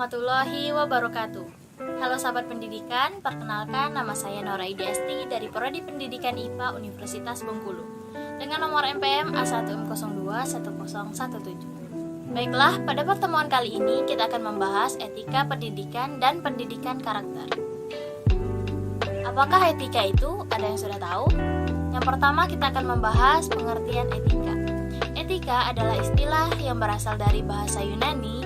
warahmatullahi wabarakatuh. Halo sahabat pendidikan, perkenalkan nama saya Nora Idiasti dari Prodi Pendidikan IPA Universitas Bengkulu dengan nomor MPM A1M021017. Baiklah, pada pertemuan kali ini kita akan membahas etika pendidikan dan pendidikan karakter. Apakah etika itu? Ada yang sudah tahu? Yang pertama kita akan membahas pengertian etika. Etika adalah istilah yang berasal dari bahasa Yunani,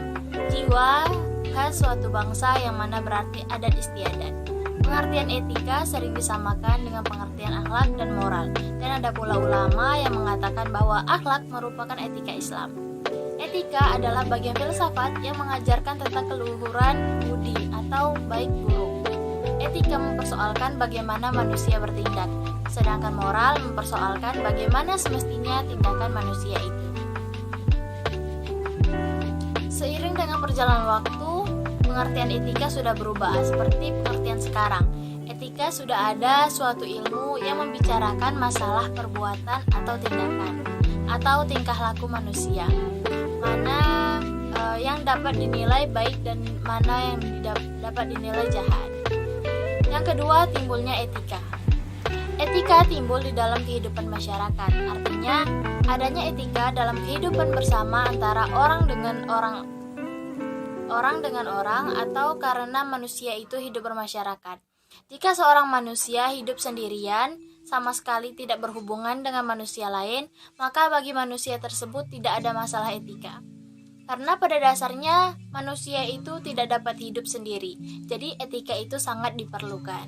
jiwa khas suatu bangsa yang mana berarti adat istiadat. Pengertian etika sering disamakan dengan pengertian akhlak dan moral, dan ada pula ulama yang mengatakan bahwa akhlak merupakan etika Islam. Etika adalah bagian filsafat yang mengajarkan tentang keluhuran budi atau baik buruk. Etika mempersoalkan bagaimana manusia bertindak, sedangkan moral mempersoalkan bagaimana semestinya tindakan manusia itu. Seiring dengan perjalanan waktu, pengertian etika sudah berubah seperti pengertian sekarang. Etika sudah ada suatu ilmu yang membicarakan masalah perbuatan atau tindakan atau tingkah laku manusia, mana yang dapat dinilai baik dan mana yang dapat dinilai jahat. Yang kedua, timbulnya etika. Etika timbul di dalam kehidupan masyarakat, artinya adanya etika dalam kehidupan bersama antara orang dengan orang atau karena manusia itu hidup bermasyarakat. Jika seorang manusia hidup sendirian, sama sekali tidak berhubungan dengan manusia lain, maka bagi manusia tersebut tidak ada masalah etika. Karena pada dasarnya manusia itu tidak dapat hidup sendiri, jadi etika itu sangat diperlukan.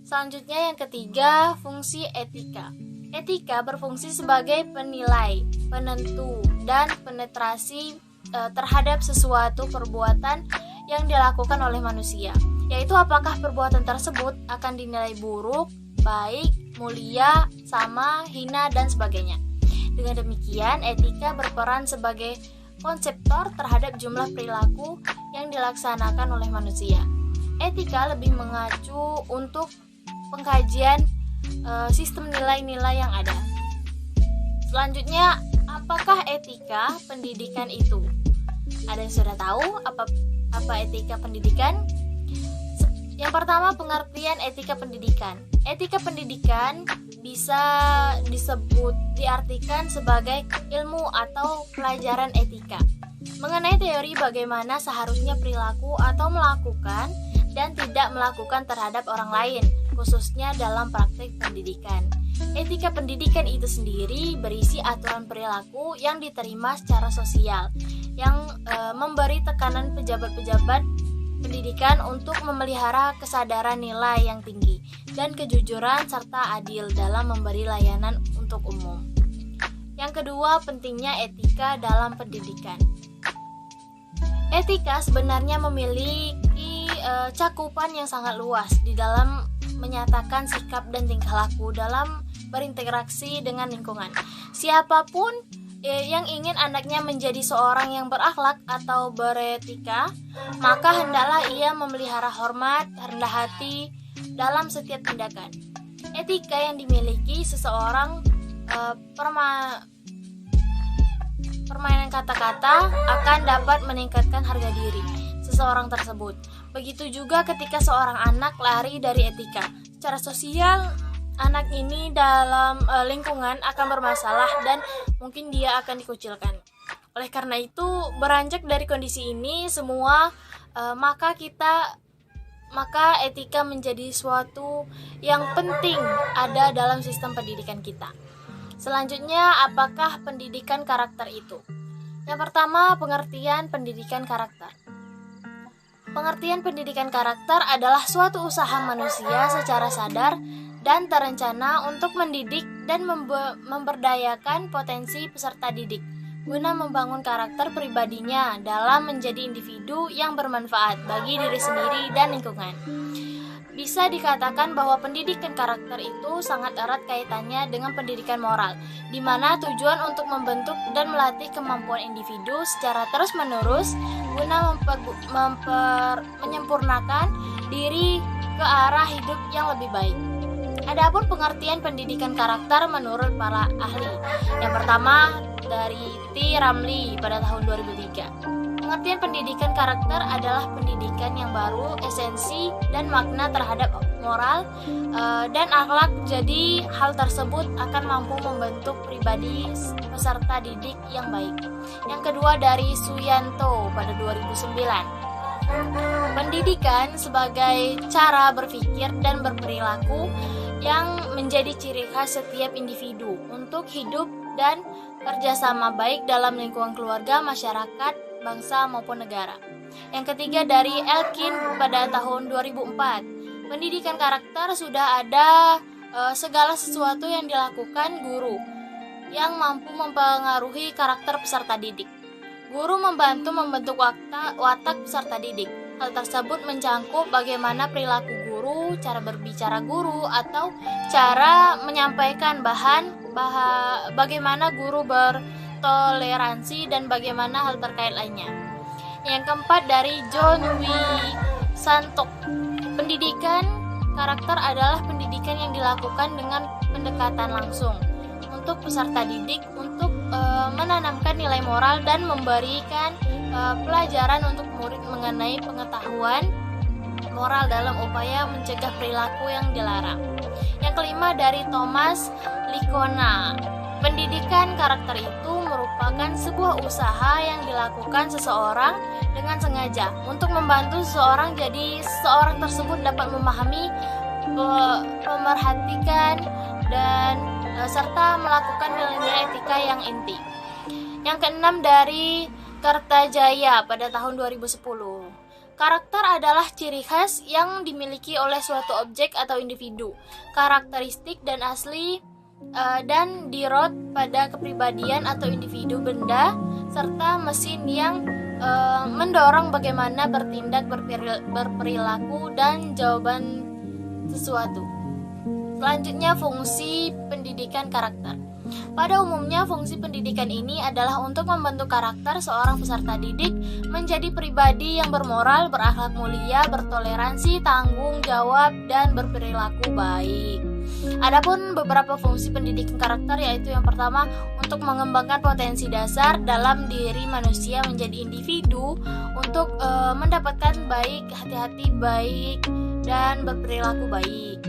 Selanjutnya yang ketiga, fungsi etika. Etika berfungsi sebagai penilai, penentu, dan penetrasi terhadap sesuatu perbuatan yang dilakukan oleh manusia, yaitu apakah perbuatan tersebut akan dinilai buruk, baik, mulia, sama, hina, dan sebagainya. Dengan demikian, etika berperan sebagai konseptor terhadap jumlah perilaku yang dilaksanakan oleh manusia. Etika lebih mengacu untuk pengkajian sistem nilai-nilai yang ada. Selanjutnya, apakah etika pendidikan itu? Ada yang sudah tahu apa etika pendidikan? Yang pertama, pengertian etika pendidikan. Etika pendidikan bisa diartikan sebagai ilmu atau pelajaran etika mengenai teori bagaimana seharusnya perilaku atau melakukan dan tidak melakukan terhadap orang lain, khususnya dalam praktik pendidikan. Etika pendidikan itu sendiri berisi aturan perilaku yang diterima secara sosial, yang memberi tekanan pejabat-pejabat pendidikan untuk memelihara kesadaran nilai yang tinggi dan kejujuran serta adil dalam memberi layanan untuk umum. Yang kedua, pentingnya etika dalam pendidikan. Etika sebenarnya memiliki cakupan yang sangat luas di dalam menyatakan sikap dan tingkah laku dalam berinteraksi dengan lingkungan. Siapapun yang ingin anaknya menjadi seorang yang berakhlak atau beretika, maka hendaklah ia memelihara hormat, rendah hati dalam setiap tindakan. Etika yang dimiliki seseorang, permainan kata-kata akan dapat meningkatkan harga diri seseorang tersebut. Begitu juga ketika seorang anak lari dari etika. Secara sosial, anak ini dalam lingkungan akan bermasalah dan mungkin dia akan dikucilkan. Oleh karena itu, beranjak dari kondisi ini semua, maka etika menjadi suatu yang penting ada dalam sistem pendidikan kita. Selanjutnya, apakah pendidikan karakter itu? Yang pertama, pengertian pendidikan karakter. Pengertian pendidikan karakter adalah suatu usaha manusia secara sadar dan terencana untuk mendidik dan memberdayakan potensi peserta didik guna membangun karakter pribadinya dalam menjadi individu yang bermanfaat bagi diri sendiri dan lingkungan. Bisa dikatakan bahwa pendidikan karakter itu sangat erat kaitannya dengan pendidikan moral, di mana tujuan untuk membentuk dan melatih kemampuan individu secara terus-menerus guna menyempurnakan diri ke arah hidup yang lebih baik. Adapun pengertian pendidikan karakter menurut para ahli. Yang pertama dari T. Ramlee pada tahun 2003. Pengertian pendidikan karakter adalah pendidikan yang baru, esensi dan makna terhadap moral dan akhlak. Jadi hal tersebut akan mampu membentuk pribadi peserta didik yang baik. Yang kedua dari Suyanto pada 2009. Pendidikan sebagai cara berpikir dan berperilaku yang menjadi ciri khas setiap individu untuk hidup dan kerjasama baik dalam lingkungan keluarga, masyarakat, bangsa maupun negara. Yang ketiga dari Elkin pada tahun 2004. Pendidikan karakter sudah ada segala sesuatu yang dilakukan guru yang mampu mempengaruhi karakter peserta didik. Guru membantu membentuk watak peserta didik. Hal tersebut mencakup bagaimana perilaku guru, cara berbicara guru, atau cara menyampaikan bagaimana guru bertoleransi dan bagaimana hal terkait lainnya. Yang keempat dari John W. Santok. Pendidikan karakter adalah pendidikan yang dilakukan dengan pendekatan langsung untuk peserta didik untuk menanamkan nilai moral dan memberikan pelajaran untuk murid mengenai pengetahuan moral dalam upaya mencegah perilaku yang dilarang. Yang kelima dari Thomas Licona. Pendidikan karakter itu merupakan sebuah usaha yang dilakukan seseorang dengan sengaja untuk membantu seseorang jadi seseorang tersebut dapat memahami, memerhatikan dan serta melakukan nilai-nilai etika yang inti. Yang keenam dari Kertajaya pada tahun 2010. Karakter adalah ciri khas yang dimiliki oleh suatu objek atau individu, karakteristik dan asli dan dirot pada kepribadian atau individu, benda, serta mesin yang mendorong bagaimana bertindak, berperilaku, dan jawaban sesuatu. Selanjutnya, fungsi pendidikan karakter. Pada umumnya, fungsi pendidikan ini adalah untuk membentuk karakter seorang peserta didik menjadi pribadi yang bermoral, berakhlak mulia, bertoleransi, tanggung jawab, dan berperilaku baik. Adapun beberapa fungsi pendidikan karakter yaitu yang pertama, untuk mengembangkan potensi dasar dalam diri manusia menjadi individu untuk mendapatkan baik, hati-hati baik, dan berperilaku baik.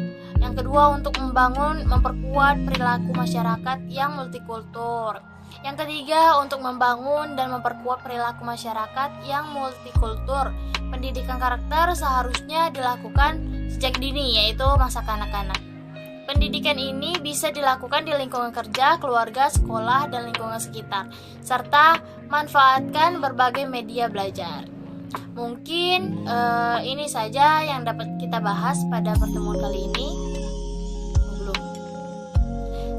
Yang kedua, untuk memperkuat perilaku masyarakat yang multikultur. Yang ketiga, untuk membangun dan memperkuat perilaku masyarakat yang multikultur. Pendidikan karakter seharusnya dilakukan sejak dini, yaitu masa kanak-kanak. Pendidikan ini bisa dilakukan di lingkungan kerja, keluarga, sekolah, dan lingkungan sekitar, serta manfaatkan berbagai media belajar. Mungkin ini saja yang dapat kita bahas pada pertemuan kali ini.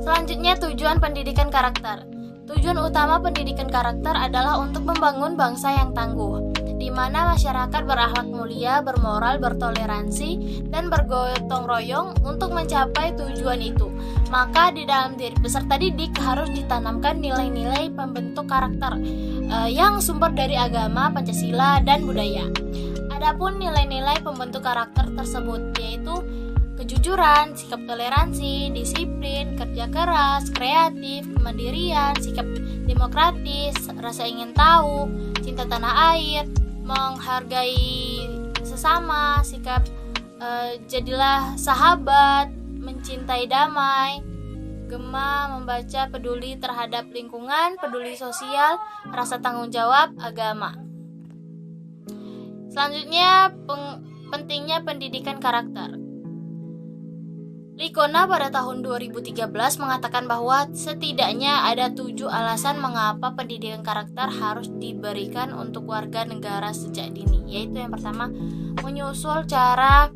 Selanjutnya, tujuan pendidikan karakter. Tujuan utama pendidikan karakter adalah untuk membangun bangsa yang tangguh, di mana masyarakat berakhlak mulia, bermoral, bertoleransi, dan bergotong royong untuk mencapai tujuan itu. Maka di dalam diri peserta didik harus ditanamkan nilai-nilai pembentuk karakter yang sumber dari agama, Pancasila, dan budaya. Adapun nilai-nilai pembentuk karakter tersebut yaitu kejujuran, sikap toleransi, disiplin, kerja keras, kreatif, kemandirian, sikap demokratis, rasa ingin tahu, cinta tanah air, menghargai sesama, sikap jadilah sahabat, mencintai damai, gemah membaca, peduli terhadap lingkungan, peduli sosial, rasa tanggung jawab, agama. Selanjutnya, pentingnya pendidikan karakter. Licona pada tahun 2013 mengatakan bahwa setidaknya ada 7 alasan mengapa pendidikan karakter harus diberikan untuk warga negara sejak dini. Yaitu yang pertama, menyusul cara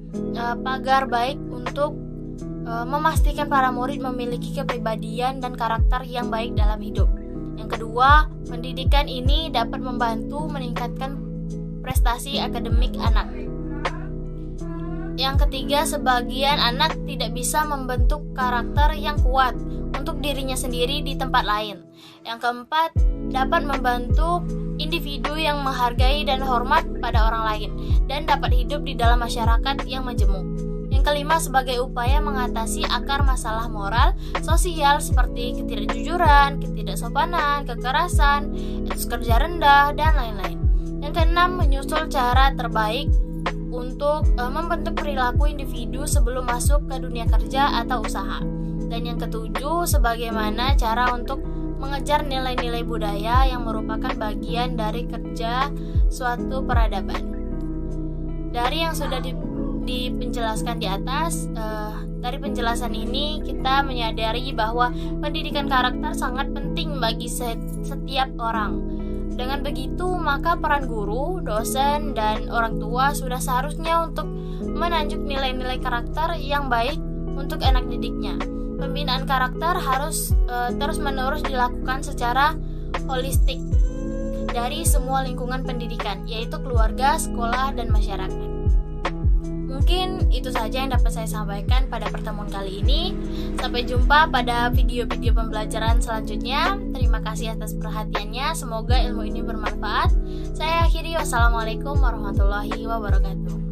pagar baik untuk memastikan para murid memiliki kepribadian dan karakter yang baik dalam hidup. Yang kedua, pendidikan ini dapat membantu meningkatkan prestasi akademik anak. Yang ketiga, sebagian anak tidak bisa membentuk karakter yang kuat untuk dirinya sendiri di tempat lain. Yang keempat, dapat membentuk individu yang menghargai dan hormat pada orang lain dan dapat hidup di dalam masyarakat yang majemuk. Yang kelima, sebagai upaya mengatasi akar masalah moral sosial seperti ketidakjujuran, ketidaksopanan, kekerasan, etos kerja rendah, dan lain-lain. Yang keenam, menyusul cara terbaik untuk membentuk perilaku individu sebelum masuk ke dunia kerja atau usaha. Dan yang ketujuh, sebagaimana cara untuk mengejar nilai-nilai budaya yang merupakan bagian dari kerja suatu peradaban. Dari yang sudah dipenjelaskan di atas, dari penjelasan ini kita menyadari bahwa pendidikan karakter sangat penting bagi setiap orang. Dengan begitu, maka peran guru, dosen, dan orang tua sudah seharusnya untuk menanjak nilai-nilai karakter yang baik untuk anak didiknya. Pembinaan karakter harus terus-menerus dilakukan secara holistik dari semua lingkungan pendidikan, yaitu keluarga, sekolah, dan masyarakat. Mungkin itu saja yang dapat saya sampaikan pada pertemuan kali ini. Sampai jumpa pada video-video pembelajaran selanjutnya. Terima kasih atas perhatiannya. Semoga ilmu ini bermanfaat. Saya akhiri. Wassalamualaikum warahmatullahi wabarakatuh.